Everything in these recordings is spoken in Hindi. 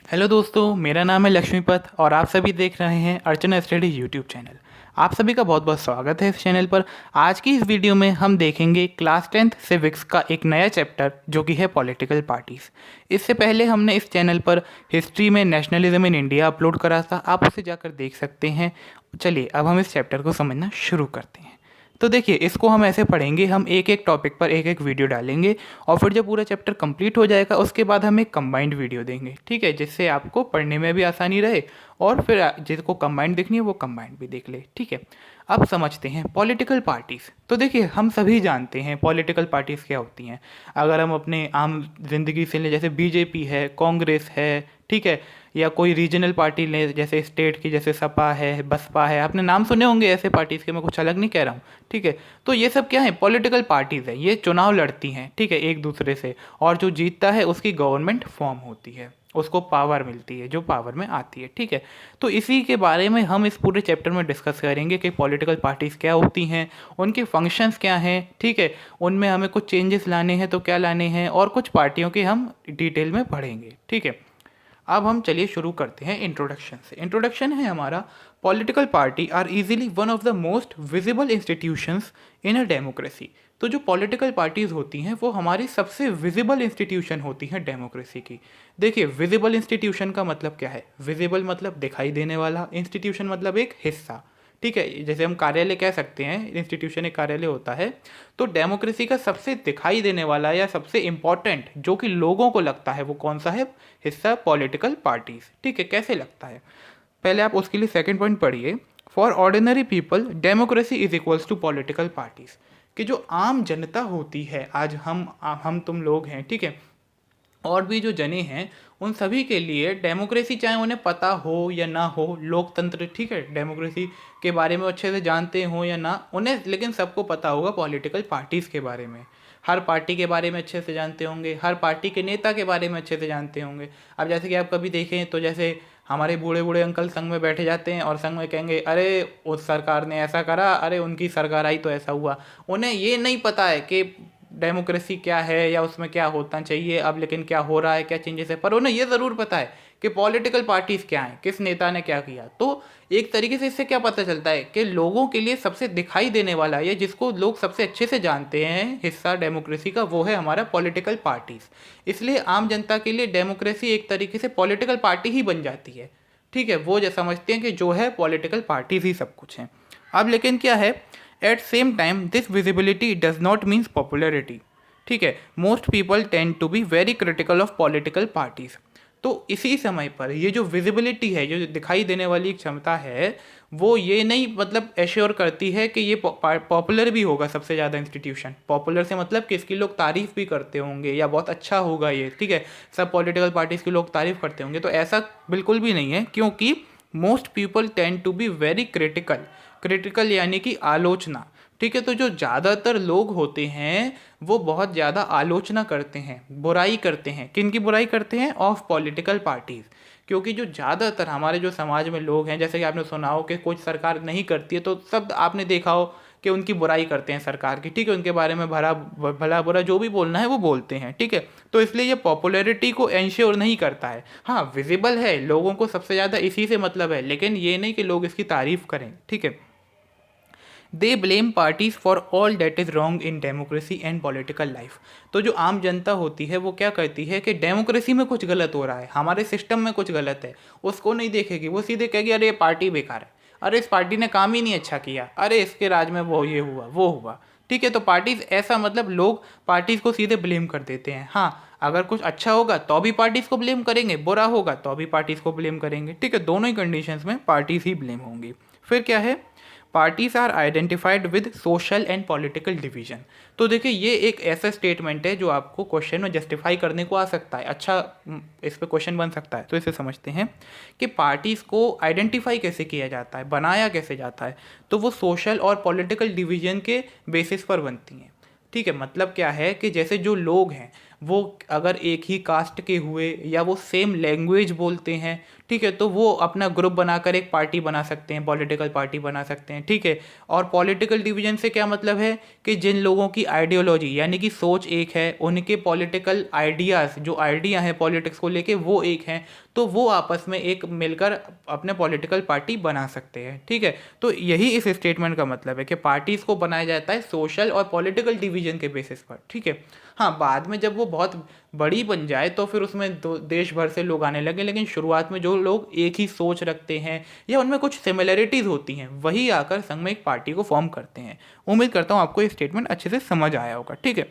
हेलो दोस्तों, मेरा नाम है लक्ष्मीपत और आप सभी देख रहे हैं अर्चना स्टडी यूट्यूब चैनल। आप सभी का बहुत बहुत स्वागत है इस चैनल पर। आज की इस वीडियो में हम देखेंगे क्लास 10th सिविक्स का एक नया चैप्टर जो कि है पॉलिटिकल पार्टीज़। इससे पहले हमने इस चैनल पर हिस्ट्री में नेशनलिज्म इन इंडिया अपलोड करा था, आप उसे जाकर देख सकते हैं। चलिए अब हम इस चैप्टर को समझना शुरू करते हैं। तो देखिए, इसको हम ऐसे पढ़ेंगे, हम एक एक टॉपिक पर एक एक वीडियो डालेंगे और फिर जब पूरा चैप्टर कंप्लीट हो जाएगा उसके बाद हम एक कंबाइंड वीडियो देंगे, ठीक है, जिससे आपको पढ़ने में भी आसानी रहे और फिर जिसको कंबाइंड देखनी है वो कंबाइंड भी देख ले, ठीक है। अब समझते हैं पॉलिटिकल पार्टीज़। तो देखिए, हम सभी जानते हैं पॉलिटिकल पार्टीज़ क्या होती हैं। अगर हम अपने आम जिंदगी से लें, जैसे बीजेपी है, कांग्रेस है, ठीक है, या कोई रीजनल पार्टी लें जैसे स्टेट की, जैसे सपा है, बसपा है, आपने नाम सुने होंगे ऐसे पार्टीज़ के, मैं कुछ अलग नहीं कह रहा हूँ, ठीक है। तो ये सब क्या है, पॉलिटिकल पार्टीज़ है, ये चुनाव लड़ती हैं, ठीक है, एक दूसरे से, और जो जीतता है उसकी गवर्नमेंट फॉर्म होती है, उसको पावर मिलती है, जो पावर में आती है, ठीक है। तो इसी के बारे में हम इस पूरे चैप्टर में डिस्कस करेंगे कि पॉलिटिकल पार्टीज़ क्या होती हैं, उनके फंक्शंस क्या हैं, ठीक है, उनमें हमें कुछ चेंजेस लाने हैं तो क्या लाने हैं, और कुछ पार्टियों के हम डिटेल में पढ़ेंगे, ठीक है। अब हम चलिए शुरू करते हैं इंट्रोडक्शन से। इंट्रोडक्शन है हमारा, political party are easily one of the most visible institutions in a democracy. तो जो पॉलिटिकल पार्टीज़ होती हैं वो हमारी सबसे विजिबल इंस्टीट्यूशन होती हैं डेमोक्रेसी की। देखिए, विजिबल इंस्टीट्यूशन का मतलब क्या है, विजिबल मतलब दिखाई देने वाला, इंस्टीट्यूशन मतलब एक हिस्सा, ठीक है। जैसे हम कार्यालय कह सकते हैं, इंस्टीट्यूशन एक कार्यालय होता है। तो डेमोक्रेसी का सबसे दिखाई देने वाला या सबसे इम्पॉर्टेंट जो कि लोगों को लगता है वो कौन सा है, हिस्सा पॉलिटिकल पार्टीज, ठीक है। कैसे लगता है, पहले आप उसके लिए सेकंड पॉइंट पढ़िए। For ordinary people democracy is equals to political parties. कि जो आम जनता होती है, आज हम तुम लोग हैं, ठीक है, और भी जो जने हैं, उन सभी के लिए डेमोक्रेसी, चाहे उन्हें पता हो या ना हो, लोकतंत्र, ठीक है, डेमोक्रेसी के बारे में अच्छे से जानते हो या ना उन्हें, लेकिन सबको पता होगा पॉलिटिकल पार्टीज़ के बारे में। हर पार्टी के बारे में अच्छे से जानते होंगे, हर पार्टी के नेता के बारे में अच्छे से जानते होंगे। अब जैसे कि आप कभी देखें तो जैसे हमारे बूढ़े बूढ़े अंकल संघ में बैठे जाते हैं और संघ में कहेंगे, अरे उस सरकार ने ऐसा करा, अरे उनकी सरकार आई तो ऐसा हुआ। उन्हें ये नहीं पता है कि डेमोक्रेसी क्या है या उसमें क्या होना चाहिए अब, लेकिन क्या हो रहा है, क्या चेंजेस है, पर उन्हें ये ज़रूर पता है कि पॉलिटिकल पार्टीज़ क्या हैं, किस नेता ने क्या किया। तो एक तरीके से इससे क्या पता चलता है कि लोगों के लिए सबसे दिखाई देने वाला या जिसको लोग सबसे अच्छे से जानते हैं हिस्सा डेमोक्रेसी का, वो है हमारा पॉलिटिकल पार्टीज़। इसलिए आम जनता के लिए डेमोक्रेसी एक तरीके से पॉलिटिकल पार्टी ही बन जाती है, ठीक है। वो जो समझते हैं कि जो है पॉलिटिकल पार्टीज ही सब कुछ हैं। अब लेकिन क्या है, at same time this visibility does not means popularity, ठीक है। Most people tend to be very critical of political parties. तो इसी समय पर ये जो विजिबिलिटी है, जो दिखाई देने वाली क्षमता है, वो ये नहीं मतलब एश्योर करती है कि ये पॉपुलर भी होगा सबसे ज़्यादा इंस्टीट्यूशन। पॉपुलर से मतलब कि इसकी लोग तारीफ़ भी करते होंगे या बहुत अच्छा होगा ये, ठीक है, सब पॉलिटिकल पार्टीज़ की लोग तारीफ़ करते होंगे। तो ऐसा बिल्कुल भी नहीं है, क्योंकि most people tend to be very critical. Critical यानी कि आलोचना, ठीक है। तो जो ज़्यादातर लोग होते हैं वो बहुत ज़्यादा आलोचना करते हैं, बुराई करते हैं। किन की बुराई करते हैं, ऑफ पॉलिटिकल पार्टीज़। क्योंकि जो ज़्यादातर हमारे जो समाज में लोग हैं, जैसे कि आपने सुना हो कि कुछ सरकार नहीं करती है तो सब आपने देखा हो कि उनकी बुराई करते हैं सरकार की, ठीक है, उनके बारे में भला बुरा जो भी बोलना है वो बोलते हैं, ठीक है। तो इसलिए ये पॉपुलैरिटी को एंश्योर नहीं करता है। हाँ, विजिबल है, लोगों को सबसे ज़्यादा इसी से मतलब है, लेकिन ये नहीं कि लोग इसकी तारीफ़ करें, ठीक है। They blame parties for all that is wrong in democracy and political life. तो जो आम जनता होती है वो क्या करती है कि डेमोक्रेसी में कुछ गलत हो रहा है, हमारे सिस्टम में कुछ गलत है, उसको नहीं देखेगी, वो सीधे कहेगी अरे ये पार्टी बेकार है, अरे इस पार्टी ने काम ही नहीं अच्छा किया, अरे इसके राज में वो ये हुआ वो हुआ, ठीक है। तो पार्टीज ऐसा मतलब लोग पार्टीज को सीधे ब्लेम कर देते हैं। हाँ, अगर कुछ अच्छा होगा तो भी पार्टीज को ब्लेम करेंगे, बुरा होगा तो भी पार्टीज को ब्लेम करेंगे, ठीक है। दोनों ही कंडीशंस में पार्टीज ही ब्लेम होंगी। फिर क्या है, parties are identified with social and political division. तो देखिए, ये एक ऐसा स्टेटमेंट है जो आपको क्वेश्चन में जस्टिफाई करने को आ सकता है, अच्छा इस पे क्वेश्चन बन सकता है। तो इसे समझते हैं कि पार्टीज को आइडेंटिफाई कैसे किया जाता है, बनाया कैसे जाता है। तो वो सोशल और पॉलिटिकल डिवीजन के बेसिस पर बनती हैं, ठीक है। मतलब क्या है कि जैसे जो लोग हैं वो अगर एक ही कास्ट के हुए या वो सेम लैंग्वेज बोलते हैं, ठीक है, तो वो अपना ग्रुप बनाकर एक पार्टी बना सकते हैं, पॉलिटिकल पार्टी बना सकते हैं। ठीक है, और पॉलिटिकल डिवीजन से क्या मतलब है कि जिन लोगों की आइडियोलॉजी यानी कि सोच एक है, उनके पॉलिटिकल आइडियाज़ जो आइडिया हैं पॉलिटिक्स को लेके वो एक हैं, तो वो आपस में एक मिलकर अपने पॉलिटिकल पार्टी बना सकते हैं। ठीक है, तो यही इस स्टेटमेंट का मतलब है कि पार्टीज़ को बनाया जाता है सोशल और पॉलिटिकल डिवीजन के बेसिस पर। ठीक है, हाँ, बाद में जब वो बहुत बड़ी बन जाए तो फिर उसमें देश भर से लोग आने लगे, लेकिन शुरुआत में जो लोग एक ही सोच रखते हैं या उनमें कुछ सिमिलरिटीज़ होती हैं वही आकर संघ में एक पार्टी को फॉर्म करते हैं। उम्मीद करता हूँ आपको ये स्टेटमेंट अच्छे से समझ आया होगा। ठीक है,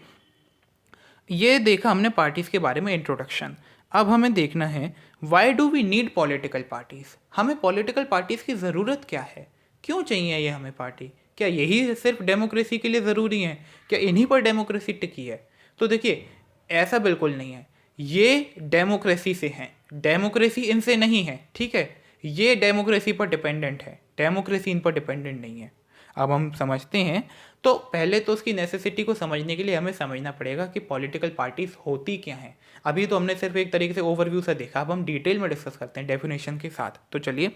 ये देखा हमने पार्टीज़ के बारे में इंट्रोडक्शन। अब हमें देखना है why do we need political parties. हमें पॉलिटिकल पार्टीज़ की ज़रूरत क्या है, क्यों चाहिए ये हमें पार्टी? क्या यही सिर्फ डेमोक्रेसी के लिए ज़रूरी है? क्या इन्हीं पर डेमोक्रेसी टिकी है? तो देखिए, ऐसा बिल्कुल नहीं है। ये डेमोक्रेसी से हैं, डेमोक्रेसी इनसे नहीं है। ठीक है, ये डेमोक्रेसी पर डिपेंडेंट है, डेमोक्रेसी इन पर डिपेंडेंट नहीं है। अब हम समझते हैं, तो पहले तो उसकी नेसेसिटी को समझने के लिए हमें समझना पड़ेगा कि पॉलिटिकल पार्टीज होती क्या हैं। अभी तो हमने सिर्फ एक तरीके से ओवरव्यू से देखा, अब हम डिटेल में डिस्कस करते हैं डेफिनेशन के साथ। तो चलिए,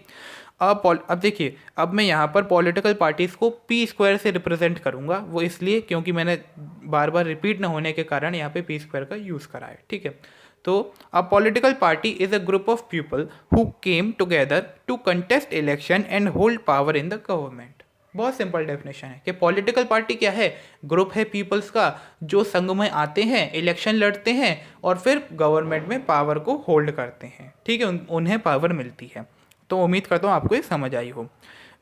अब देखिए, अब मैं यहाँ पर पॉलिटिकल पार्टीज़ को पी स्क्वायर से रिप्रेजेंट करूँगा। वो इसलिए क्योंकि मैंने बार बार रिपीट न होने के कारण यहाँ पे पी स्क्वायर का यूज़ करा है। ठीक है, तो a political party is a group of people who came together to contest election and hold power in the government. बहुत सिंपल डेफिनेशन है कि पॉलिटिकल पार्टी क्या है, ग्रुप है पीपल्स का जो संघ में आते हैं, इलेक्शन लड़ते हैं और फिर गवर्नमेंट में पावर को होल्ड करते हैं। ठीक है, उन्हें पावर मिलती है। तो उम्मीद करता हूँ आपको ये समझ आई हो।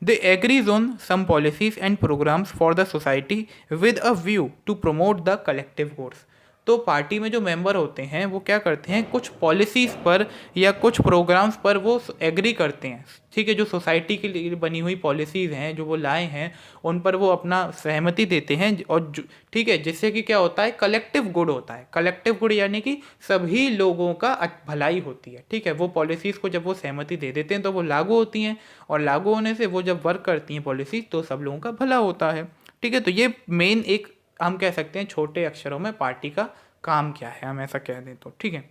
They agrees on some policies and programmes for the society with a view to promote the collective goods. तो पार्टी में जो मेंबर होते हैं वो क्या करते हैं, कुछ पॉलिसीज़ पर या कुछ प्रोग्राम्स पर वो एग्री करते हैं। ठीक है, जो सोसाइटी के लिए बनी हुई पॉलिसीज़ हैं जो वो लाए हैं उन पर वो अपना सहमति देते हैं। और ठीक है, जिससे कि क्या होता है, कलेक्टिव गुड होता है। कलेक्टिव गुड यानी कि सभी लोगों का भलाई होती है। ठीक है, वो पॉलिसीज़ को जब वो सहमति दे देते हैं तो वो लागू होती हैं, और लागू होने से वो जब वर्क करती हैं पॉलिसीज़ तो सब लोगों का भला होता है। ठीक है, तो ये मेन एक हम कह सकते हैं छोटे अक्षरों में पार्टी का काम क्या है, हम ऐसा कह दें तो। ठीक है,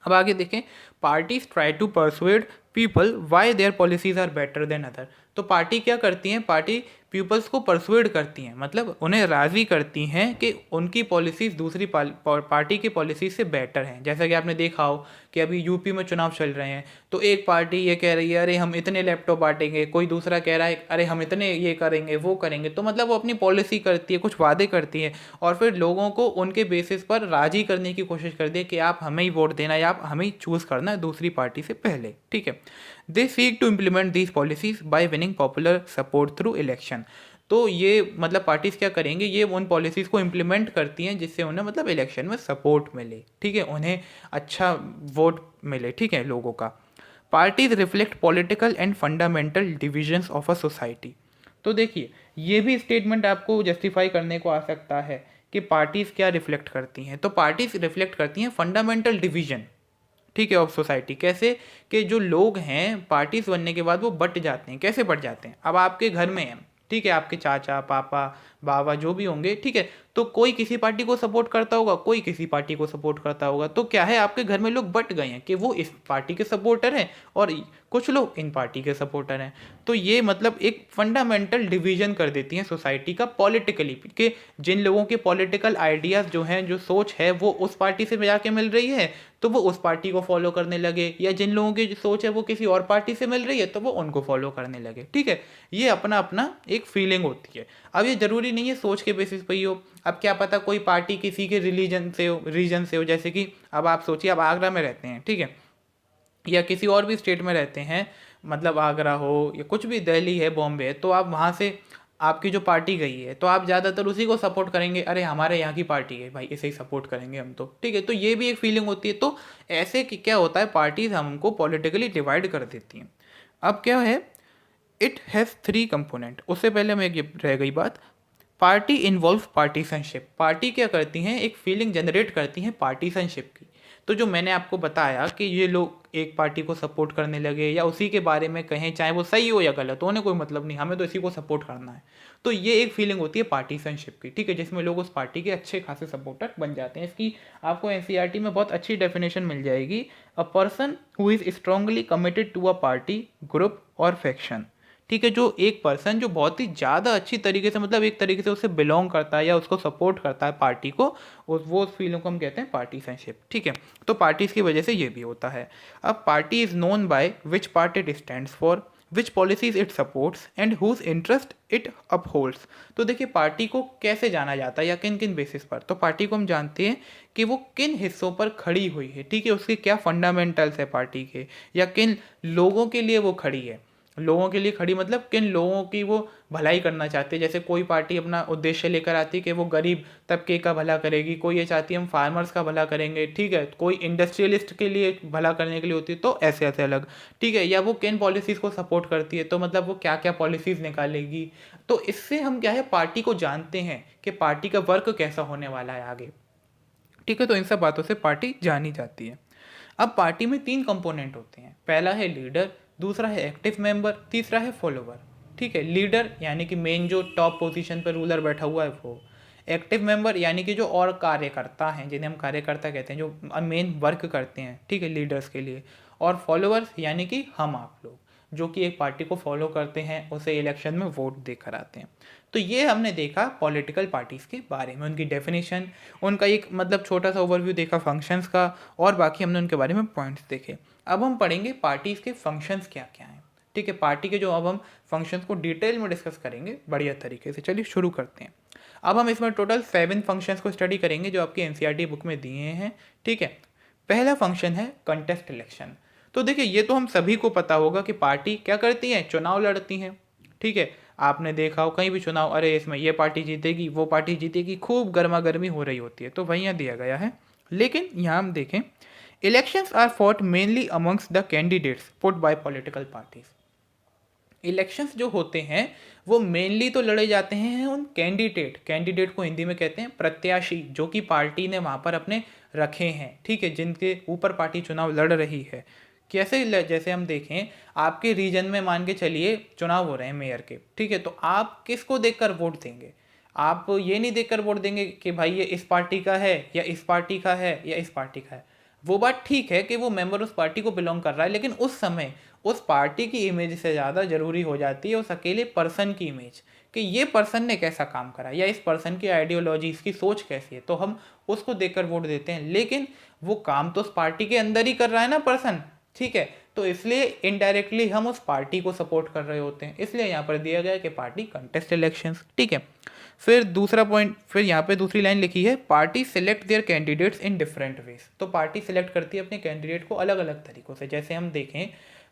अब आगे देखें, parties try to persuade people why their policies are better than other. तो पार्टी क्या करती हैं, पार्टी पीपल्स को परसुएड करती हैं, मतलब उन्हें राज़ी करती हैं कि उनकी पॉलिसीज़ दूसरी पार्टी की पॉलिसीज से बेटर हैं। जैसा कि आपने देखा हो कि अभी यूपी में चुनाव चल रहे हैं, तो एक पार्टी ये कह रही है अरे हम इतने लैपटॉप बांटेंगे, कोई दूसरा कह रहा है अरे हम इतने ये करेंगे वो करेंगे। तो मतलब वो अपनी पॉलिसी करती है, कुछ वादे करती है और फिर लोगों को उनके बेसिस पर राज़ी करने की कोशिश करती है कि आप हमें ही वोट देना या आप हमें ही चूज़ करना है दूसरी पार्टी से पहले। ठीक है, they seek to implement these policies by winning popular support through election. तो ये मतलब पार्टीज क्या करेंगे, ये उन पॉलिसीज़ को इम्प्लीमेंट करती हैं जिससे उन्हें मतलब इलेक्शन में सपोर्ट मिले। ठीक है, उन्हें अच्छा वोट मिले। ठीक है, लोगों का। Parties reflect political and fundamental divisions of a society. तो देखिए, ये भी स्टेटमेंट आपको जस्टिफाई करने को आ सकता है कि पार्टीज क्या रिफ्लेक्ट करती हैं। तो पार्टीज रिफ्लेक्ट करती हैं फंडामेंटल डिवीजन। ठीक है, ऑफ सोसाइटी। कैसे कि जो लोग हैं पार्टीज बनने के बाद वो बट जाते हैं। कैसे बट जाते हैं, अब आपके घर में हैं, ठीक है, आपके चाचा पापा बाबा जो भी होंगे, ठीक है, तो कोई किसी पार्टी को सपोर्ट करता होगा, कोई किसी पार्टी को सपोर्ट करता होगा। तो क्या है, आपके घर में लोग बट गए हैं कि वो इस पार्टी के सपोर्टर हैं और कुछ लोग इन पार्टी के सपोर्टर हैं। तो ये मतलब एक फंडामेंटल डिवीजन कर देती हैं सोसाइटी का पॉलिटिकली, कि जिन लोगों के पॉलिटिकल आइडियाज़ जो हैं, जो सोच है वो उस पार्टी से जाके मिल रही है तो वो उस पार्टी को फॉलो करने लगे, या जिन लोगों की जो सोच है वो किसी और पार्टी से मिल रही है तो वो उनको फॉलो करने लगे। ठीक है, ये अपना अपना एक फीलिंग होती है। अब ये ज़रूरी नहीं है सोच के बेसिस पे ही हो। अब क्या पता कोई पार्टी किसी के रीजन से हो, जैसे कि अब आप सोचिए, आप आगरा में रहते हैं, ठीक है, या किसी और भी स्टेट में रहते हैं, मतलब आगरा हो या कुछ भी, दिल्ली है, बॉम्बे है, तो आप वहाँ से आपकी जो पार्टी गई है तो आप ज़्यादातर उसी को सपोर्ट करेंगे, अरे हमारे यहाँ की पार्टी है भाई, इसे ही सपोर्ट करेंगे हम तो। ठीक है, तो ये भी एक फीलिंग होती है। तो ऐसे कि क्या होता है, पार्टीज हमको पॉलिटिकली डिवाइड कर देती हैं। अब क्या है, इट हैज़ 3 कंपोनेंट। उससे पहले मैं ये रह गई बात, पार्टी इन्वॉल्व पार्टीसनशिप। पार्टी क्या करती हैं, एक फीलिंग जनरेट करती हैं पार्टीसनशिप की। तो जो मैंने आपको बताया कि ये लोग एक पार्टी को सपोर्ट करने लगे या उसी के बारे में कहें, चाहे वो सही हो या गलत हो, उन्हें कोई मतलब नहीं, हमें तो इसी को सपोर्ट करना है। तो ये एक फीलिंग होती है पार्टीसनशिप की, ठीक है, जिसमें लोग उस पार्टी के अच्छे खासे सपोर्टर बन जाते हैं। इसकी आपको एनसीईआरटी में बहुत अच्छी डेफिनेशन मिल जाएगी। A person who is strongly committed to a party, group or faction, ठीक है, जो एक पर्सन जो बहुत ही ज़्यादा अच्छी तरीके से, मतलब एक तरीके से उसे बिलोंग करता है या उसको सपोर्ट करता है पार्टी को, वो उस फीलिंग को हम कहते हैं पार्टीसनशिप, ठीक है। तो पार्टीज की वजह से ये भी होता है। अब party is known by which party it stands for, which policies it supports and whose interest it upholds. तो देखिए पार्टी को कैसे जाना जाता है या किन किन बेसिस पर, तो पार्टी को हम जानते हैं कि वो किन हिस्सों पर खड़ी हुई है, ठीक है, उसके क्या फंडामेंटल्स है पार्टी के, या किन लोगों के लिए वो खड़ी है। लोगों के लिए खड़ी मतलब किन लोगों की वो भलाई करना चाहती है। जैसे कोई पार्टी अपना उद्देश्य लेकर आती है कि वो गरीब तबके का भला करेगी, कोई ये चाहती है हम फार्मर्स का भला करेंगे, ठीक है, कोई इंडस्ट्रियलिस्ट के लिए भला करने के लिए होती है, तो ऐसे ऐसे अलग, ठीक है। या वो किन पॉलिसीज़ को सपोर्ट करती है, तो मतलब वो क्या क्या पॉलिसीज़ निकालेगी। तो इससे हम क्या है पार्टी को जानते हैं कि पार्टी का वर्क कैसा होने वाला है आगे, ठीक है। तो इन सब बातों से पार्टी जानी जाती है। अब पार्टी में 3 कंपोनेंट होते हैं, पहला है लीडर, दूसरा है एक्टिव मेंबर, तीसरा है फॉलोवर, ठीक है। लीडर यानी कि मेन जो टॉप पोजीशन पर रूलर बैठा हुआ है वो। एक्टिव मेंबर यानी कि जो और कार्यकर्ता हैं, जिन्हें हम कार्यकर्ता कहते हैं, जो मेन वर्क करते हैं, ठीक है, लीडर्स के लिए। और फॉलोअर्स यानी कि हम आप लोग, जो कि एक पार्टी को फॉलो करते हैं, उसे इलेक्शन में वोट देकर आते हैं। तो ये हमने देखा पॉलिटिकल पार्टीज़ के बारे में, उनकी डेफिनेशन, उनका एक मतलब छोटा सा ओवरव्यू देखा फंक्शंस का, और बाकी हमने उनके बारे में पॉइंट्स देखे। अब हम पढ़ेंगे पार्टीज़ के फंक्शंस क्या क्या हैं, ठीक है। पार्टी के जो अब हम फंक्शंस को डिटेल में डिस्कस करेंगे बढ़िया तरीके से। चलिए शुरू करते हैं। अब हम इसमें टोटल 7 फंक्शंस को स्टडी करेंगे जो आपकी एनसीईआरटी बुक में दिए हैं, ठीक है। पहला फंक्शन है कंटेस्ट इलेक्शन। तो देखिए ये तो हम सभी को पता होगा कि पार्टी क्या करती है, चुनाव लड़ती हैं, ठीक है। आपने देखा हो कहीं भी चुनाव, अरे इसमें ये पार्टी जीतेगी, वो पार्टी जीतेगी, खूब गर्मा गर्मी हो रही होती है, तो वही यहाँ दिया गया है। लेकिन यहाँ हम देखें, elections are fought mainly amongst the candidates put by political parties. Elections जो होते हैं वो मेनली तो लड़े जाते हैं उन कैंडिडेट को हिंदी में कहते हैं प्रत्याशी, जो कि पार्टी ने वहाँ पर अपने रखे हैं, ठीक है, जिनके ऊपर पार्टी चुनाव लड़ रही है। कैसे, जैसे हम देखें आपके रीजन में मान के चलिए चुनाव हो रहे हैं मेयर के, ठीक है, तो आप किसको देखकर वोट देंगे। आप ये नहीं देखकर वोट देंगे कि भाई ये इस पार्टी का है या इस पार्टी का है या इस पार्टी का है। वो बात ठीक है कि वो मेंबर उस पार्टी को बिलोंग कर रहा है, लेकिन उस समय उस पार्टी की इमेज से ज़्यादा जरूरी हो जाती है उस अकेले पर्सन की इमेज, कि ये पर्सन ने कैसा काम करा या इस पर्सन की आइडियोलॉजी, इसकी सोच कैसी है, तो हम उसको देखकर वोट देते हैं। लेकिन वो काम तो उस पार्टी के अंदर ही कर रहा है ना पर्सन, ठीक है, तो इसलिए इनडायरेक्टली हम उस पार्टी को सपोर्ट कर रहे होते हैं। इसलिए यहाँ पर दिया गया कि पार्टी कंटेस्ट इलेक्शंस, ठीक है। फिर दूसरा पॉइंट, फिर यहाँ पे दूसरी लाइन लिखी है, party select their candidates in different ways. तो पार्टी सिलेक्ट करती है अपने कैंडिडेट को अलग अलग तरीक़ों से। जैसे हम देखें,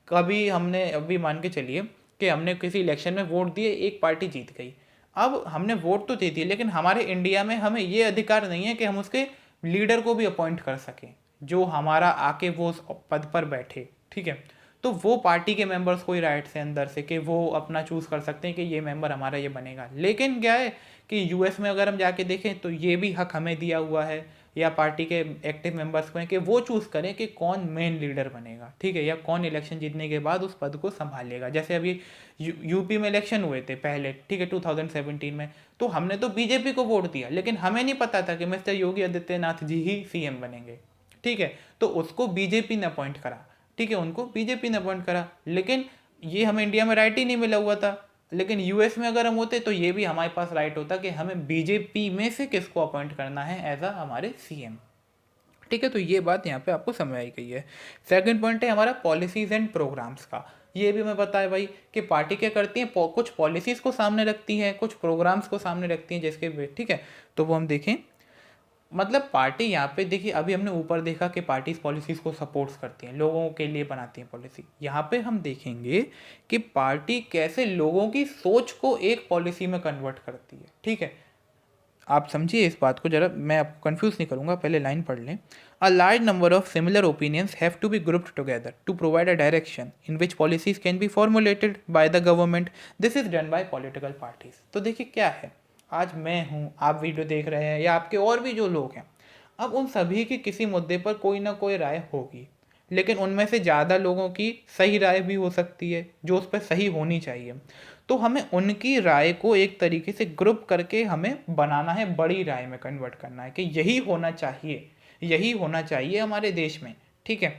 कभी हमने अभी मान के चलिए कि हमने किसी इलेक्शन में वोट दिए, एक पार्टी जीत गई। अब हमने वोट तो दे दिए, लेकिन हमारे इंडिया में हमें ये अधिकार नहीं है कि हम उसके लीडर को भी अपॉइंट कर सकें, जो हमारा आके वो उस पद पर बैठे, ठीक है। तो वो पार्टी के मेंबर्स को ही राइट से अंदर से कि वो अपना चूज़ कर सकते हैं कि ये मेंबर हमारा ये बनेगा। लेकिन क्या है कि यूएस में अगर हम जाके देखें तो ये भी हक हमें दिया हुआ है या पार्टी के एक्टिव मेंबर्स को है कि वो चूज़ करें कि कौन मेन लीडर बनेगा, ठीक है, या कौन इलेक्शन जीतने के बाद उस पद को संभालेगा। जैसे अभी यूपी में इलेक्शन हुए थे पहले, ठीक है, 2017 में, तो हमने तो बीजेपी को वोट दिया, लेकिन हमें नहीं पता था कि मिस्टर योगी आदित्यनाथ जी ही सीएम बनेंगे, ठीक है। तो उसको बीजेपी ने अपॉइंट करा, ठीक है, उनको बीजेपी ने अपॉइंट करा। लेकिन ये हमें इंडिया में राइट ही नहीं मिला हुआ था। लेकिन यूएस में अगर हम होते तो ये भी हमारे पास राइट होता कि हमें बीजेपी में से किसको अपॉइंट करना है एज अ हमारे सीएम, ठीक है। तो ये बात यहाँ पे आपको समझ आई गई है। सेकंड पॉइंट है हमारा पॉलिसीज एंड प्रोग्राम्स का। ये भी हमें पता है भाई कि पार्टी क्या करती है, कुछ पॉलिसीज़ को सामने रखती है, कुछ प्रोग्राम्स को सामने रखती हैं, जिसके, ठीक है। तो वो हम देखें, मतलब पार्टी यहाँ पे देखिए, अभी हमने ऊपर देखा कि पार्टीज पॉलिसीज को सपोर्ट्स करती हैं, लोगों के लिए बनाती हैं पॉलिसी। यहाँ पे हम देखेंगे कि पार्टी कैसे लोगों की सोच को एक पॉलिसी में कन्वर्ट करती है, ठीक है। आप समझिए इस बात को जरा, मैं आपको कंफ्यूज नहीं करूँगा, पहले लाइन पढ़ लें। A large number of similar opinions have to be grouped together to provide a direction in which policies can be formulated by the government. This is done by political parties. तो देखिए क्या है, आज मैं हूँ, आप वीडियो देख रहे हैं, या आपके और भी जो लोग हैं, अब उन सभी की किसी मुद्दे पर कोई ना कोई राय होगी, लेकिन उनमें से ज़्यादा लोगों की सही राय भी हो सकती है जो उस पर सही होनी चाहिए। तो हमें उनकी राय को एक तरीके से ग्रुप करके हमें बनाना है, बड़ी राय में कन्वर्ट करना है कि यही होना चाहिए, यही होना चाहिए हमारे देश में। ठीक है,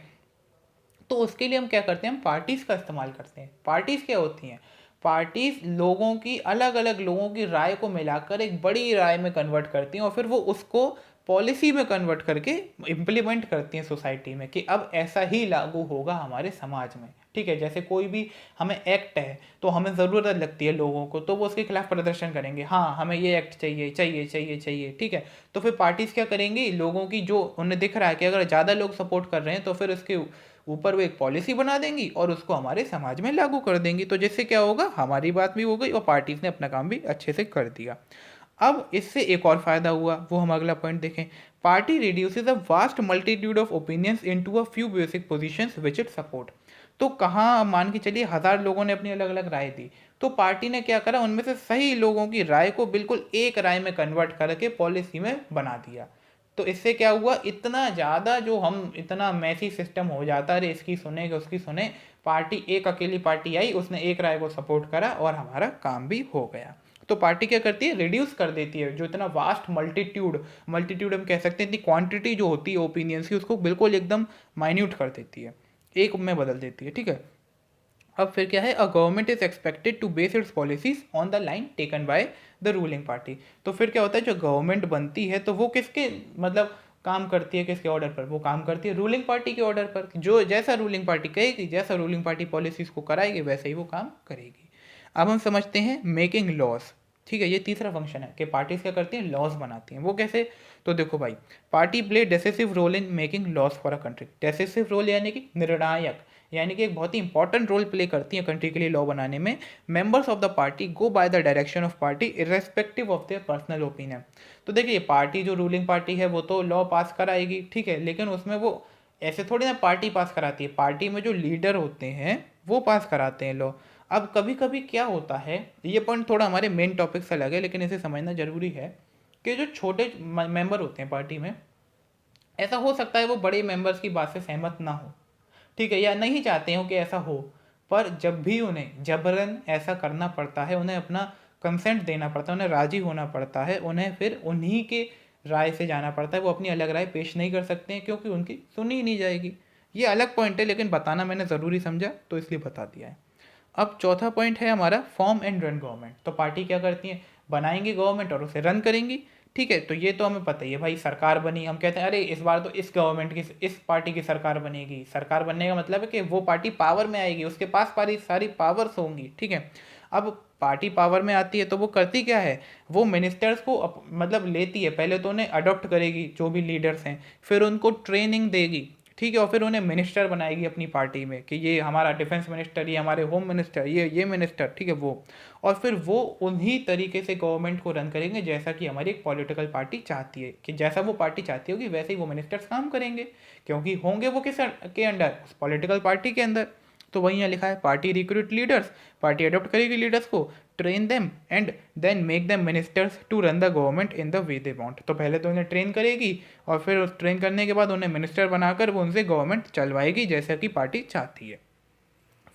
तो उसके लिए हम क्या करते हैं, हम पार्टीज़ का इस्तेमाल करते हैं। पार्टीज़ क्या होती हैं, पार्टीज़ लोगों की, अलग अलग लोगों की राय को मिलाकर एक बड़ी राय में कन्वर्ट करती हैं और फिर वो उसको पॉलिसी में कन्वर्ट करके इम्प्लीमेंट करती हैं सोसाइटी में कि अब ऐसा ही लागू होगा हमारे समाज में। ठीक है, जैसे कोई भी हमें एक्ट है तो हमें ज़रूरत लगती है लोगों को, तो वो उसके खिलाफ प्रदर्शन करेंगे, हाँ हमें ये एक्ट चाहिए चाहिए चाहिए चाहिए। ठीक है, तो फिर पार्टीज़ क्या करेंगी, लोगों की जो उन्हें दिख रहा है कि अगर ज़्यादा लोग सपोर्ट कर रहे हैं तो फिर उसके ऊपर वो एक पॉलिसी बना देंगी और उसको हमारे समाज में लागू कर देंगी। तो जिससे क्या होगा, हमारी बात भी हो गई और पार्टीज ने अपना काम भी अच्छे से कर दिया। अब इससे एक और फायदा हुआ, वो हम अगला पॉइंट देखें। Party reduces a vast multitude of opinions into a few basic positions which it support. तो कहाँ मान के चलिए 1000 लोगों ने अपनी अलग अलग राय दी, तो पार्टी ने क्या करा, उनमें से सही लोगों की राय को बिल्कुल एक राय में कन्वर्ट करके पॉलिसी में बना दिया। तो इससे क्या हुआ, इतना ज़्यादा जो हम, इतना मैसी सिस्टम हो जाता, अरे इसकी सुने कि उसकी सुने, पार्टी, एक अकेली पार्टी आई, उसने एक राय को सपोर्ट करा और हमारा काम भी हो गया। तो पार्टी क्या करती है, रिड्यूस कर देती है जो इतना वास्ट मल्टीट्यूड, मल्टीट्यूड हम कह सकते हैं, इतनी क्वांटिटी जो होती है ओपिनियंस की, उसको बिल्कुल एकदम माइन्यूट कर देती है, एक में बदल देती है। ठीक है, अब फिर क्या है, a government is expected to base its policies on the line taken by the ruling party. तो फिर क्या होता है, जो गवर्नमेंट बनती है तो वो किसके मतलब काम करती है, किसके ऑर्डर पर, वो काम करती है रूलिंग पार्टी के ऑर्डर पर। जो जैसा रूलिंग पार्टी कहेगी, जैसा रूलिंग पार्टी पॉलिसीज को कराएगी, वैसे ही वो काम करेगी। अब हम समझते हैं मेकिंग लॉज। ठीक है, ये तीसरा फंक्शन है कि पार्टीज क्या करती हैं, लॉज बनाती हैं। वो कैसे, तो देखो भाई, party play decisive role in making laws for a country. Decisive role यानी कि निर्णायक, यानी कि एक बहुत ही इंपॉर्टेंट रोल प्ले करती है कंट्री के लिए लॉ बनाने में। Members of the party go by the direction of party irrespective of their personal opinion. तो देखिए, पार्टी जो रूलिंग पार्टी है वो तो लॉ पास कराएगी, ठीक है, लेकिन उसमें वो ऐसे थोड़ी ना पार्टी पास कराती है, पार्टी में जो लीडर होते हैं वो पास कराते हैं लॉ। अब कभी कभी क्या होता है, ये पॉइंट थोड़ा हमारे मेन टॉपिक से अलग है लेकिन इसे समझना जरूरी है, कि जो छोटे मेंबर होते हैं पार्टी में, ऐसा हो सकता है वो बड़े मेंबर्स की बात से सहमत ना हो, ठीक है, या नहीं चाहते हो कि ऐसा हो, पर जब भी उन्हें जबरन ऐसा करना पड़ता है, उन्हें अपना कंसेंट देना पड़ता है, उन्हें राजी होना पड़ता है, उन्हें फिर उन्हीं के राय से जाना पड़ता है। वो अपनी अलग राय पेश नहीं कर सकते हैं क्योंकि उनकी सुनी ही नहीं जाएगी। ये अलग पॉइंट है लेकिन बताना मैंने ज़रूरी समझा तो इसलिए बता दिया है। अब चौथा पॉइंट है हमारा फॉर्म एंड रन गवर्नमेंट। तो पार्टी क्या करती है, बनाएंगी गवर्नमेंट और उसे रन करेंगी। ठीक है, तो ये तो हमें पता ही है भाई, सरकार बनी, हम कहते हैं अरे इस बार तो इस गवर्नमेंट की, इस पार्टी की सरकार बनेगी। सरकार बनने का मतलब है कि वो पार्टी पावर में आएगी, उसके पास सारी पावर्स होंगी। ठीक है, अब पार्टी पावर में आती है तो वो करती क्या है, वो मिनिस्टर्स को मतलब लेती है, पहले तो उन्हें अडॉप्ट करेगी जो भी लीडर्स हैं, फिर उनको ट्रेनिंग देगी, ठीक है, और फिर उन्हें मिनिस्टर बनाएगी अपनी पार्टी में कि ये हमारा डिफेंस मिनिस्टर, ये हमारे होम मिनिस्टर, ये मिनिस्टर, ठीक है वो। और फिर वो उन्हीं तरीके से गवर्नमेंट को रन करेंगे जैसा कि हमारी एक पॉलिटिकल पार्टी चाहती है, कि जैसा वो पार्टी चाहती होगी वैसे ही वो मिनिस्टर्स काम करेंगे, क्योंकि होंगे वो किस के अंडर, उस पॉलिटिकल पार्टी के अंदर। तो वही यहाँ लिखा है, party recruit leaders, party adopt करेगी लीडर्स को, train them and then make them ministers to run the government in the way they want. तो पहले तो उन्हें ट्रेन करेगी और फिर उस ट्रेन करने के बाद उन्हें मिनिस्टर बनाकर वो उनसे गवर्नमेंट चलवाएगी जैसा कि पार्टी चाहती है।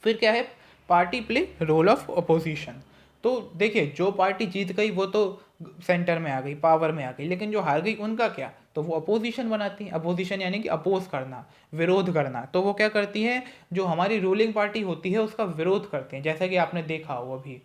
फिर क्या है, party play role of opposition. तो देखिए, जो पार्टी जीत गई वो तो सेंटर में आ गई, पावर में आ गई, लेकिन जो हार गई उनका क्या, तो वो अपोजिशन बनाती है। अपोजिशन यानी कि अपोज करना, विरोध करना। तो वो क्या करती है, जो हमारी रूलिंग पार्टी होती है उसका विरोध करते हैं, जैसा कि आपने देखा हो अभी।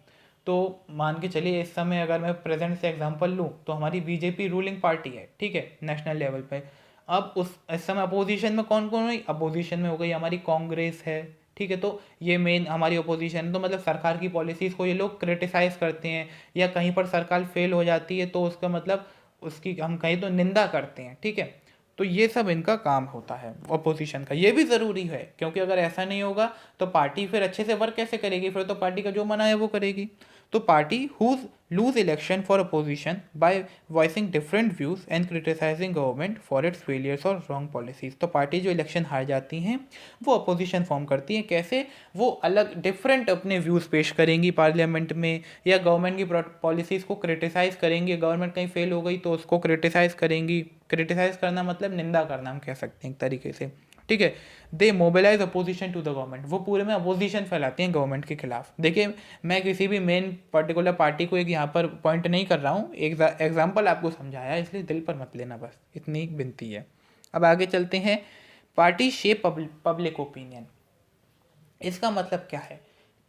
तो मान के चलिए इस समय अगर मैं प्रेजेंट से एग्जांपल लूँ तो हमारी बीजेपी रूलिंग पार्टी है, ठीक है, नेशनल लेवल पे। अब उस इस समय अपोजिशन में कौन कौन हुई, अपोजिशन में हो गई हमारी कांग्रेस है, ठीक है, तो ये मेन हमारी अपोजिशन है। तो मतलब सरकार की पॉलिसीज़ को ये लोग क्रिटिसाइज़ करते हैं, या कहीं पर सरकार फेल हो जाती है तो उसका मतलब उसकी हम कहीं तो निंदा करते हैं, ठीक है। तो ये सब इनका काम होता है अपोजिशन का, ये भी ज़रूरी है क्योंकि अगर ऐसा नहीं होगा तो पार्टी फिर अच्छे से वर्क कैसे करेगी, फिर तो पार्टी का जो मना है वो करेगी। तो party whose lose election for opposition by voicing different views and criticizing government for its failures or wrong policies। तो पार्टी जो इलेक्शन हार जाती हैं वो अपोजिशन फॉर्म करती हैं। कैसे? वो अलग डिफरेंट अपने व्यूज़ पेश करेंगी पार्लियामेंट में, या गवर्नमेंट की पॉलिसीज़ को क्रिटिसाइज़ करेंगी। गवर्नमेंट कहीं फेल हो गई तो उसको क्रिटिसाइज़ करेंगी। क्रिटिसाइज़ करना मतलब निंदा करना हम कह सकते हैं एक तरीके से, ठीक है। They mobilise opposition to the government, वो पूरे में अपोजिशन फैलाती हैं गवर्नमेंट के खिलाफ। देखिए, मैं किसी भी मेन पर्टिकुलर पार्टी को एक यहाँ पर पॉइंट नहीं कर रहा हूँ, एक एग्जाम्पल आपको समझाया, इसलिए दिल पर मत लेना, बस इतनी विनती है। अब आगे चलते हैं। पार्टी शेप पब्लिक ओपिनियन, इसका मतलब क्या है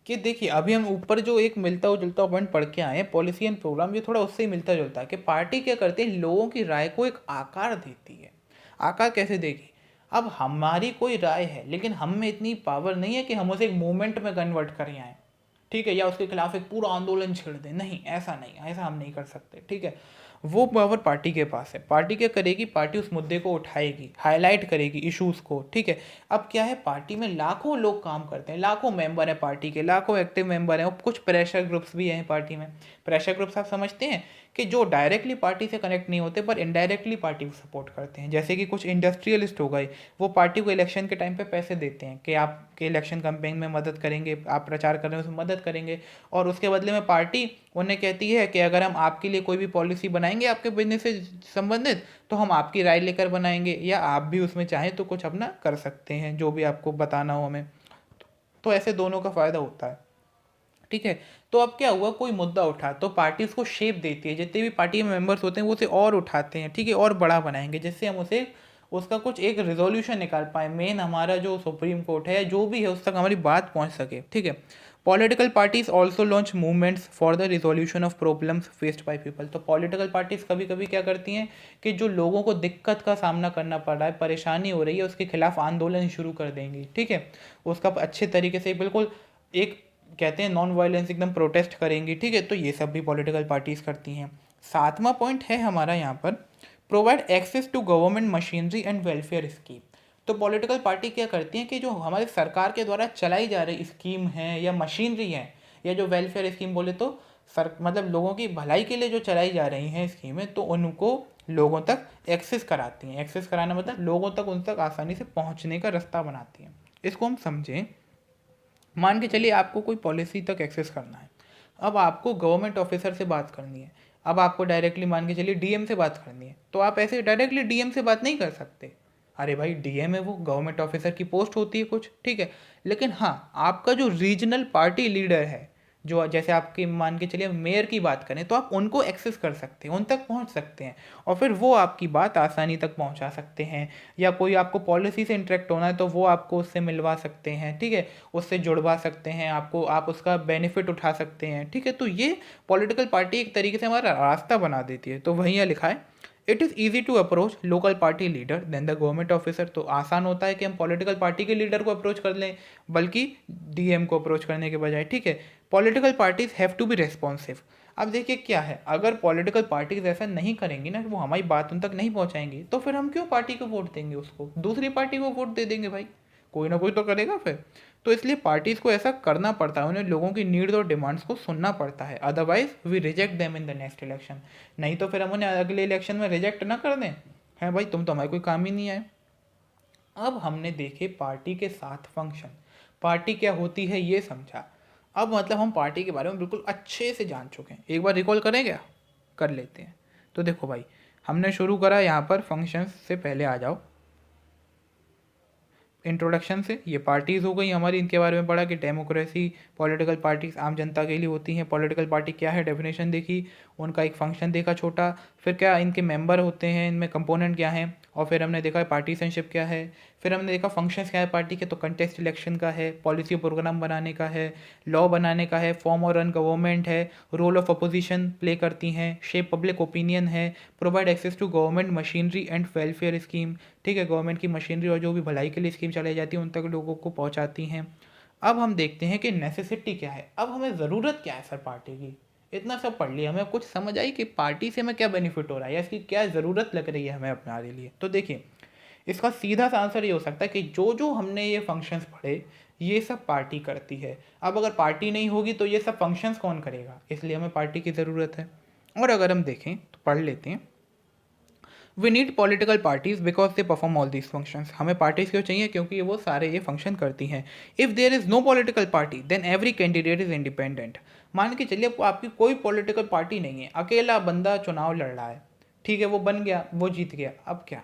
कि देखिए, अभी हम ऊपर जो एक मिलता जुलता पॉइंट पढ़ के आए पॉलिसी एंड प्रोग्राम, ये थोड़ा उससे ही मिलता जुलता है कि पार्टी क्या करती है, लोगों की राय को एक आकार देती है। आकार कैसे देगी? अब हमारी कोई राय है लेकिन हम में इतनी पावर नहीं है कि हम उसे एक मूवमेंट में कन्वर्ट करें आए, ठीक है, या उसके खिलाफ एक पूरा आंदोलन छेड़ दें। नहीं, ऐसा नहीं, ऐसा हम नहीं कर सकते, ठीक है। वो पावर पार्टी के पास है। पार्टी क्या करेगी? पार्टी उस मुद्दे को उठाएगी, हाईलाइट करेगी इश्यूज को, ठीक है। अब क्या है, पार्टी में लाखों लोग काम करते हैं, लाखों मेंबर हैं पार्टी के, लाखों एक्टिव मेंबर हैं, और कुछ प्रेशर ग्रुप्स भी हैं पार्टी में। प्रेशर ग्रुप्स आप समझते हैं कि जो डायरेक्टली पार्टी से कनेक्ट नहीं होते पर इनडायरेक्टली पार्टी को सपोर्ट करते हैं। जैसे कि कुछ इंडस्ट्रियलिस्ट हो गए, वो पार्टी को इलेक्शन के टाइम पे पैसे देते हैं कि आपके इलेक्शन कैंपेन में मदद करेंगे, आप प्रचार करने में उसमें मदद करेंगे, और उसके बदले में पार्टी उन्हें कहती है कि अगर हम आपके लिए कोई भी पॉलिसी बनाएंगे आपके बिजनेस से संबंधित, तो हम आपकी राय लेकर बनाएंगे, या आप भी उसमें चाहें तो कुछ अपना कर सकते हैं, जो भी आपको बताना हो हमें। तो ऐसे दोनों का फ़ायदा होता है, ठीक है। तो अब क्या हुआ, कोई मुद्दा उठा तो पार्टी उसको शेप देती है, जितने भी पार्टी में मेंबर्स होते हैं वो उसे और उठाते हैं, ठीक है, और बड़ा बनाएंगे, जिससे हम उसे उसका कुछ एक रिजोल्यूशन निकाल पाए। मेन हमारा जो सुप्रीम कोर्ट है, जो भी है, उस तक हमारी बात पहुंच सके, ठीक है। Political parties also launch movements for the resolution of problems faced by people. तो पॉलिटिकल पार्टीज कभी कभी क्या करती हैं कि जो लोगों को दिक्कत का सामना करना पड़ रहा है, परेशानी हो रही है, उसके खिलाफ आंदोलन शुरू कर देंगी, ठीक है। उसका अच्छे तरीके से बिल्कुल एक कहते हैं नॉन वायलेंस, एकदम प्रोटेस्ट करेंगी, ठीक है। तो ये सब भी पॉलिटिकल पार्टीज करती हैं। सातवां पॉइंट है हमारा यहाँ पर, provide access to government machinery and welfare scheme. तो पॉलिटिकल पार्टी क्या करती हैं कि जो हमारी सरकार के द्वारा चलाई जा रही स्कीम है या मशीनरी है, या जो वेलफेयर स्कीम बोले तो मतलब लोगों की भलाई के लिए जो चलाई जा रही हैं स्कीमें, तो उनको लोगों तक एक्सेस कराती हैं। एक्सेस कराना मतलब लोगों तक, उन तक आसानी से पहुंचने का रास्ता बनाती हैं। इसको हम समझें। मान के चलिए आपको कोई पॉलिसी तक एक्सेस करना है, अब आपको गवर्नमेंट ऑफिसर से बात करनी है, अब आपको डायरेक्टली मान के चलिए डीएम से बात करनी है, तो आप ऐसे डायरेक्टली डीएम से बात नहीं कर सकते। अरे भाई, डीएम है, वो गवर्नमेंट ऑफिसर की पोस्ट होती है कुछ, ठीक है। लेकिन हाँ, आपका जो रीजनल पार्टी लीडर है, जो जैसे आपकी मान के चलिए मेयर की बात करें, तो आप उनको एक्सेस कर सकते हैं, उन तक पहुंच सकते हैं, और फिर वो आपकी बात आसानी तक पहुंचा सकते हैं। या कोई आपको पॉलिसी से इंटरेक्ट होना है तो वो आपको उससे मिलवा सकते हैं, ठीक है, उससे जुड़वा सकते हैं आपको, आप उसका बेनिफिट उठा सकते हैं, ठीक है। तो ये पॉलिटिकल पार्टी एक तरीके से हमारा रास्ता बना देती है। तो वहीं यहाँ लिखा है, it is easy to approach local party leader than the government officer. तो आसान होता है कि हम पॉलिटिकल पार्टी के लीडर को अप्रोच कर लें, बल्कि डीएम को अप्रोच करने के बजाय, ठीक है। Political parties have to be responsive. अब देखिए क्या है, अगर पॉलिटिकल पार्टीज ऐसा नहीं करेंगी ना, वो हमारी बात उन तक नहीं पहुंचाएंगी, तो फिर हम क्यों पार्टी को वोट देंगे, उसको दूसरी पार्टी को वोट दे देंगे भाई, कोई ना कोई तो करेगा फिर। तो इसलिए पार्टीज को ऐसा करना पड़ता है, उन्हें लोगों की नीड्स और डिमांड्स को सुनना पड़ता है, otherwise we reject them in the next election. नहीं तो फिर हम उन्हें अगले इलेक्शन में रिजेक्ट ना कर दें, है भाई तुम तो हमारे कोई काम ही नहीं आए। अब हमने देखे पार्टी के 7 फंक्शन, पार्टी क्या होती है ये समझा। अब मतलब हम पार्टी के बारे में बिल्कुल अच्छे से जान चुके हैं। एक बार रिकॉल करें क्या? कर लेते हैं। तो देखो भाई, हमने शुरू करा यहाँ पर फंक्शंस से, पहले आ जाओ इंट्रोडक्शन से। ये पार्टीज़ हो गई हमारी, इनके बारे में पढ़ा कि डेमोक्रेसी, पॉलिटिकल पार्टीज आम जनता के लिए होती हैं। पॉलिटिकल पार्टी क्या है, डेफिनेशन देखी, उनका एक फंक्शन देखा छोटा, फिर क्या इनके मेंबर होते हैं, इनमें कंपोनेंट क्या है, और फिर हमने देखा पार्टीसनशिप क्या है, फिर हमने देखा फंक्शंस क्या है पार्टी के, तो कंटेस्ट इलेक्शन का है, पॉलिसी प्रोग्राम बनाने का है, लॉ बनाने का है, फॉर्म और रन गवर्नमेंट है, रोल ऑफ अपोजिशन प्ले करती हैं, शेप पब्लिक ओपिनियन है, provide access to government machinery and welfare scheme, ठीक है, गवर्नमेंट की मशीनरी और जो भी भलाई के लिए स्कीम चलाई जाती है उन तक लोगों को पहुंचाती हैं। अब हम देखते हैं कि नेसेसिटी क्या है, अब हमें ज़रूरत क्या है सर पार्टी की। इतना सब पढ़ लिया, हमें कुछ समझ आई कि पार्टी से हमें क्या बेनिफिट हो रहा है या इसकी क्या ज़रूरत लग रही है हमें अपने लिए। तो देखिए, इसका सीधा सा आंसर ये हो सकता है कि जो जो हमने ये फंक्शंस पढ़े, ये सब पार्टी करती है। अब अगर पार्टी नहीं होगी तो ये सब फंक्शंस कौन करेगा, इसलिए हमें पार्टी की ज़रूरत है। और अगर हम देखें तो पढ़ लेते हैं, we need political parties because they perform all these functions. हमें पार्टीज क्यों चाहिए, क्योंकि वो सारे ये फंक्शन करती हैं। If there is no political party then every candidate is independent. मान के चलिए आपकी कोई पॉलिटिकल पार्टी नहीं है, अकेला बंदा चुनाव लड़ रहा है, ठीक है, वो बन गया, वो जीत गया, अब क्या?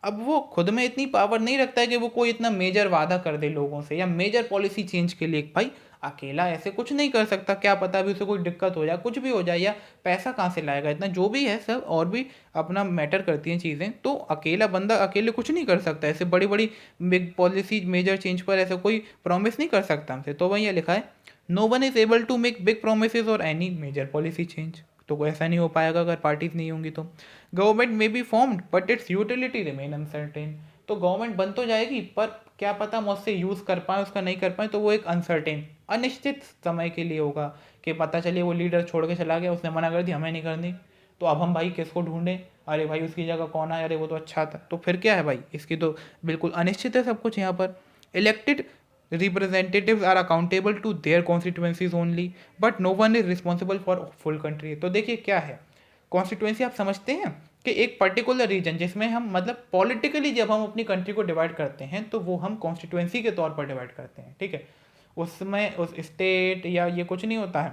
अब वो खुद में इतनी पावर नहीं रखता है कि वो कोई इतना मेजर वादा कर दे लोगों से या मेजर पॉलिसी चेंज के लिए। भाई अकेला ऐसे कुछ नहीं कर सकता, क्या पता अभी उसे कोई दिक्कत हो जाए, कुछ भी हो जाए, या पैसा कहाँ से लाएगा इतना, जो भी है सब और भी अपना मैटर करती हैं चीज़ें। तो अकेला बंदा अकेले कुछ नहीं कर सकता, ऐसे बड़ी बड़ी बिग पॉलिसी मेजर चेंज पर ऐसा कोई प्रॉमिस नहीं कर सकता हमसे। तो वही लिखा है, no one is able to make big promise or any major policy change. तो ऐसा नहीं हो पाएगा अगर पार्टीज नहीं होंगी तो। गवर्नमेंट में be formed but it's utility remain uncertain. तो गवर्नमेंट बन तो जाएगी पर क्या पता हम उससे यूज़ कर पाए उसका नहीं कर पाए, तो वो एक अनसर्टेन अनिश्चित समय के लिए होगा कि पता चले वो लीडर छोड़ के चला गया, उसने मना कर दिया हमें नहीं करनी, तो अब हम भाई किसको ढूंढें, अरे भाई उसकी जगह कौन आए, अरे वो तो अच्छा था, तो फिर क्या है भाई, इसकी तो बिल्कुल अनिश्चित है सब कुछ यहाँ पर। Elected representatives are accountable to their constituencies only but no one is responsible for full country। तो देखिए क्या है कॉन्स्टिट्यूंसी, आप समझते हैं कि एक पर्टिकुलर रीजन जिसमें हम मतलब पॉलिटिकली जब हम अपनी कंट्री को डिवाइड करते हैं तो वो हम कॉन्स्टिट्यूंसी के तौर पर डिवाइड करते हैं, ठीक है। उसमें उस स्टेट या ये कुछ नहीं होता है,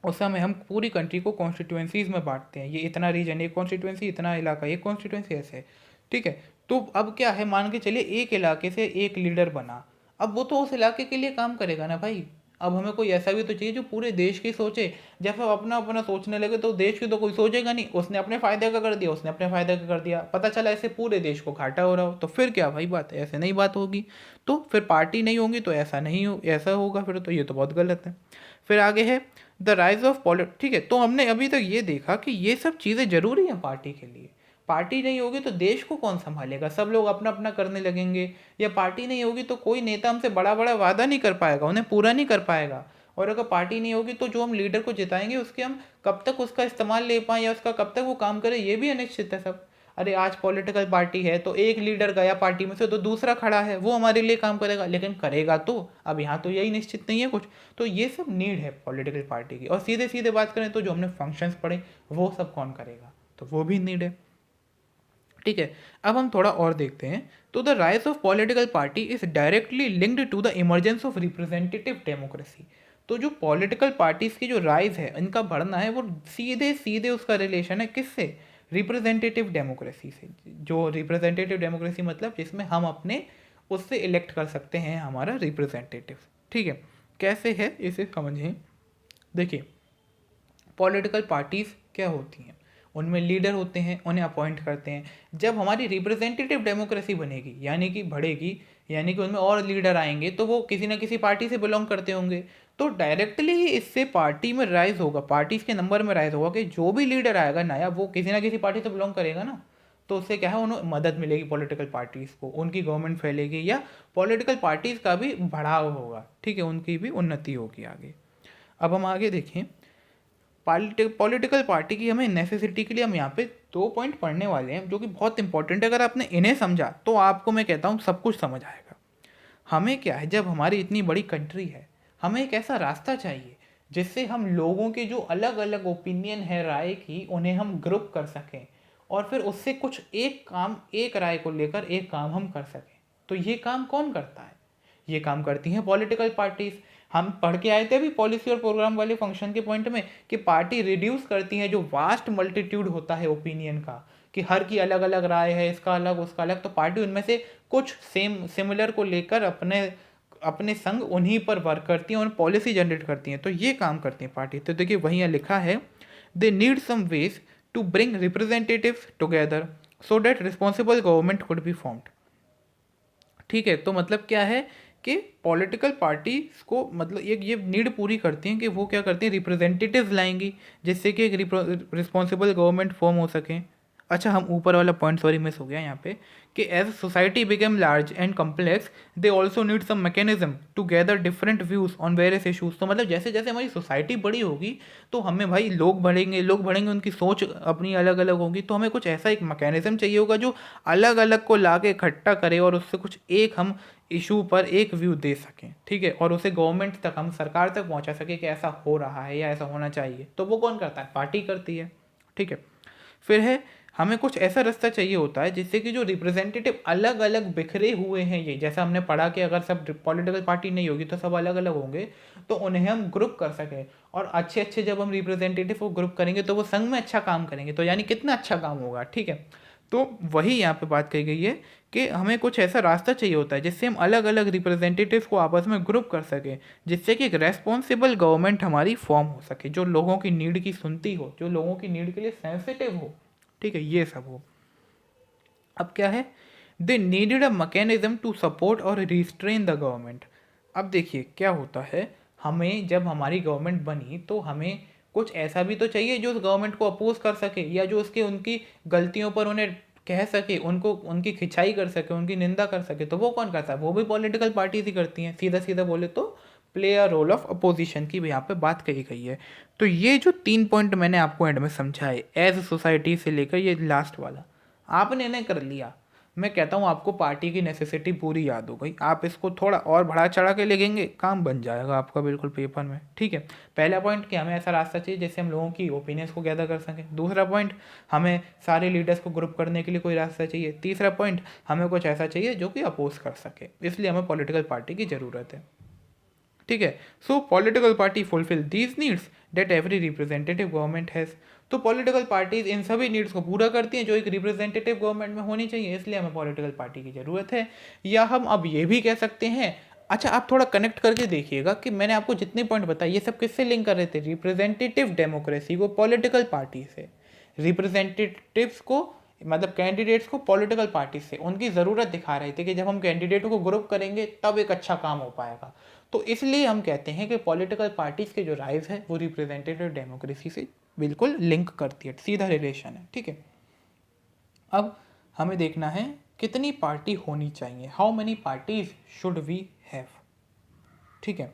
उस समय हम पूरी कंट्री को कॉन्स्टिट्यूंसीज में बांटते हैं, ये इतना रीजन एक कॉन्स्टिट्यूंसी, इतना इलाका एक कॉन्स्टिट्यूंसी, ऐसे, ठीक है। तो अब क्या है, मान के चलिए एक इलाके से एक लीडर बना, अब वो तो उस इलाके के लिए काम करेगा ना भाई। अब हमें कोई ऐसा भी तो चाहिए जो पूरे देश की सोचे। जब हम अपना अपना सोचने लगे तो देश की तो कोई सोचेगा नहीं, उसने अपने फायदे का कर दिया, उसने अपने फायदे का कर दिया, पता चला ऐसे पूरे देश को घाटा हो रहा हो, तो फिर क्या भाई बात है, ऐसे नहीं बात होगी। तो फिर पार्टी नहीं होगी तो ऐसा नहीं हो, ऐसा होगा फिर, तो ये तो बहुत गलत है। फिर आगे है द राइज ऑफ पॉलिटिक्स, ठीक है। तो हमने अभी तक ये देखा कि ये सब चीज़ें जरूरी हैं पार्टी के लिए। पार्टी नहीं होगी तो देश को कौन संभालेगा, सब लोग अपना अपना करने लगेंगे। या पार्टी नहीं होगी तो कोई नेता हमसे बड़ा बड़ा वादा नहीं कर पाएगा, उन्हें पूरा नहीं कर पाएगा। और अगर पार्टी नहीं होगी तो जो हम लीडर को जिताएंगे उसके हम कब तक उसका इस्तेमाल ले पाएँ या उसका कब तक वो काम करे, ये भी अनिश्चित है सब। अरे आज पॉलिटिकल पार्टी है तो एक लीडर गया पार्टी में से तो दूसरा खड़ा है, वो हमारे लिए काम करेगा, लेकिन करेगा तो अब यहाँ तो यही निश्चित नहीं है कुछ। तो ये सब नीड है पॉलिटिकल पार्टी की। और सीधे सीधे बात करें तो जो हमने फंक्शंस पढ़े वो सब कौन करेगा, तो वो भी नीड है, ठीक है। अब हम थोड़ा और देखते हैं, तो the rise of political party is directly linked to the emergence of representative democracy. तो जो पॉलिटिकल पार्टीज की जो राइज है, इनका बढ़ना है, वो सीधे सीधे उसका रिलेशन है किससे, रिप्रेजेंटेटिव डेमोक्रेसी से। जो रिप्रेजेंटेटिव डेमोक्रेसी मतलब जिसमें हम अपने उससे इलेक्ट कर सकते हैं हमारा रिप्रेजेंटेटिव, ठीक है। कैसे है इसे समझें। देखिए पॉलिटिकल पार्टीज क्या होती हैं, उनमें लीडर होते हैं, उन्हें अपॉइंट करते हैं। जब हमारी रिप्रेजेंटेटिव डेमोक्रेसी बनेगी यानी कि बढ़ेगी, यानी कि उनमें और लीडर आएंगे तो वो किसी ना किसी पार्टी से बिलोंग करते होंगे, तो डायरेक्टली ही इससे पार्टी में राइज होगा, पार्टीज के नंबर में राइज होगा कि जो भी लीडर आएगा नया वो किसी ना किसी पार्टी से बिलोंग करेगा ना। तो उससे क्या है, उन्हें मदद मिलेगी पॉलिटिकल पार्टीज़ को, उनकी गवर्नमेंट फैलेगी या पॉलिटिकल पार्टीज़ का भी बढ़ाव होगा, ठीक है, उनकी भी उन्नति होगी आगे। अब हम आगे देखें पॉलिटिकल पार्टी की हमें नेसेसिटी के लिए हम यहाँ पे 2 पॉइंट पढ़ने वाले हैं जो कि बहुत इंपॉर्टेंट है। अगर आपने इन्हें समझा तो आपको मैं कहता हूँ सब कुछ समझ आएगा। हमें क्या है, जब हमारी इतनी बड़ी कंट्री है, हमें एक ऐसा रास्ता चाहिए जिससे हम लोगों के जो अलग अलग ओपिनियन है राय की, उन्हें हम ग्रुप कर सकें और फिर उससे कुछ एक काम, एक राय को लेकर एक काम हम कर सकें। तो ये काम कौन करता है, ये काम करती हैं पॉलिटिकल पार्टीज। हम पढ़ के आए थे अभी पॉलिसी और प्रोग्राम वाले फंक्शन के पॉइंट में कि पार्टी रिड्यूस करती हैं जो वास्ट मल्टीट्यूड होता है ओपिनियन का, कि हर की अलग अलग राय है, इसका अलग उसका अलग, तो पार्टी उनमें से कुछ सिमिलर को लेकर अपने अपने संग उन्हीं पर वर्क करती हैं और पॉलिसी जनरेट करती हैं। तो ये काम करती हैं पार्टी। तो देखिए वहीं लिखा है, they need some ways to bring representatives together so that responsible government could be formed, ठीक है। तो मतलब क्या है कि पॉलिटिकल पार्टीज को मतलब ये नीड पूरी करती हैं कि वो क्या करती हैं, रिप्रेजेंटेटिव्स लाएंगी जिससे कि एक रिस्पॉन्सिबल गवर्नमेंट फॉर्म हो सके। अच्छा हम ऊपर वाला पॉइंट सॉरी मिस हो गया यहाँ पे, कि as society become large and complex they also need some mechanism to gather different views on various issues. तो मतलब जैसे जैसे हमारी सोसाइटी बड़ी होगी तो हमें भाई लोग बढ़ेंगे उनकी सोच अपनी अलग अलग होगी, तो हमें कुछ ऐसा एक मैकेनिज्म चाहिए होगा जो अलग अलग को ला के इकट्ठा करे और उससे कुछ एक हम इशू पर एक व्यू दे सकें, ठीक है, और उसे गवर्नमेंट तक, हम सरकार तक पहुंचा सके कि ऐसा हो रहा है या ऐसा होना चाहिए, तो वो कौन करता है? पार्टी करती है, ठीक है। फिर है, हमें कुछ ऐसा रास्ता चाहिए होता है जिससे कि जो रिप्रेजेंटेटिव अलग अलग बिखरे हुए हैं, ये जैसा हमने पढ़ा कि अगर सब पॉलिटिकल पार्टी नहीं होगी तो सब अलग अलग होंगे, तो उन्हें हम ग्रुप कर सकें, और अच्छे अच्छे जब हम रिप्रेजेंटेटिव को ग्रुप करेंगे तो वो संघ में अच्छा काम करेंगे, तो यानी कितना अच्छा काम होगा, ठीक है। तो वही यहाँ पे बात कही गई है कि हमें कुछ ऐसा रास्ता चाहिए होता है जिससे हम अलग अलग रिप्रेजेंटेटिव को आपस में ग्रुप कर सकें, जिससे कि एक रेस्पॉन्सिबल गवर्नमेंट हमारी फॉर्म हो सके, जो लोगों की नीड की सुनती हो, जो लोगों की नीड के लिए सेंसिटिव हो, ठीक है, ये सब हो। अब क्या है, they needed a mechanism to support or restrain the government. अब देखिए क्या होता है, हमें जब हमारी गवर्नमेंट बनी तो हमें कुछ ऐसा भी तो चाहिए जो उस गवर्नमेंट को अपोज कर सके, या जो उसके उनकी गलतियों पर उन्हें कह सके, उनको उनकी खिंचाई कर सके, उनकी निंदा कर सके, तो वो कौन करता है? वो भी पॉलिटिकल पार्टीज ही करती हैं, सीधा सीधा बोले तो play a role of opposition की भी यहाँ पे बात कही गई है। तो ये जो 3 पॉइंट मैंने आपको एंड में समझाए, एज सोसाइटी से लेकर ये लास्ट वाला, आपने इन्हें कर लिया, मैं कहता हूँ आपको पार्टी की नेसेसिटी पूरी याद हो गई। आप इसको थोड़ा और बढ़ा चढ़ा के लिखेंगे, काम बन जाएगा आपका बिल्कुल पेपर में, ठीक है। पहला पॉइंट कि हमें ऐसा रास्ता चाहिए जिससे हम लोगों की ओपिनियंस को गैदर कर सकें। दूसरा पॉइंट, हमें सारे लीडर्स को ग्रुप करने के लिए कोई रास्ता चाहिए। तीसरा पॉइंट, हमें कुछ ऐसा चाहिए जो कि अपोज कर सके, इसलिए हमें पॉलिटिकल पार्टी की ज़रूरत है, ठीक है। So political party fulfil these needs that every representative government has. तो पॉलिटिकल पार्टीज इन सभी नीड्स को पूरा करती हैं जो एक रिप्रेजेंटेटिव गवर्नमेंट में होनी चाहिए, इसलिए हमें पॉलिटिकल पार्टी की ज़रूरत है। या हम अब ये भी कह सकते हैं, अच्छा आप थोड़ा कनेक्ट करके देखिएगा कि मैंने आपको जितने पॉइंट बताए ये सब किससे लिंक कर रहे थे? रिप्रेजेंटेटिव डेमोक्रेसी को पॉलिटिकल पार्टी से, रिप्रेजेंटेटिव्स को मतलब कैंडिडेट्स को पॉलिटिकल पार्टी से, उनकी ज़रूरत दिखा रहे थे कि जब हम कैंडिडेटों को ग्रुप करेंगे तब एक अच्छा काम हो पाएगा। तो इसलिए हम कहते हैं कि पॉलिटिकल पार्टीज़ के जो राइज है वो रिप्रेजेंटेटिव डेमोक्रेसी से बिल्कुल लिंक करती है, सीधा रिलेशन है, ठीक है। अब हमें देखना है कितनी पार्टी होनी चाहिए, how many parties should we have, ठीक है।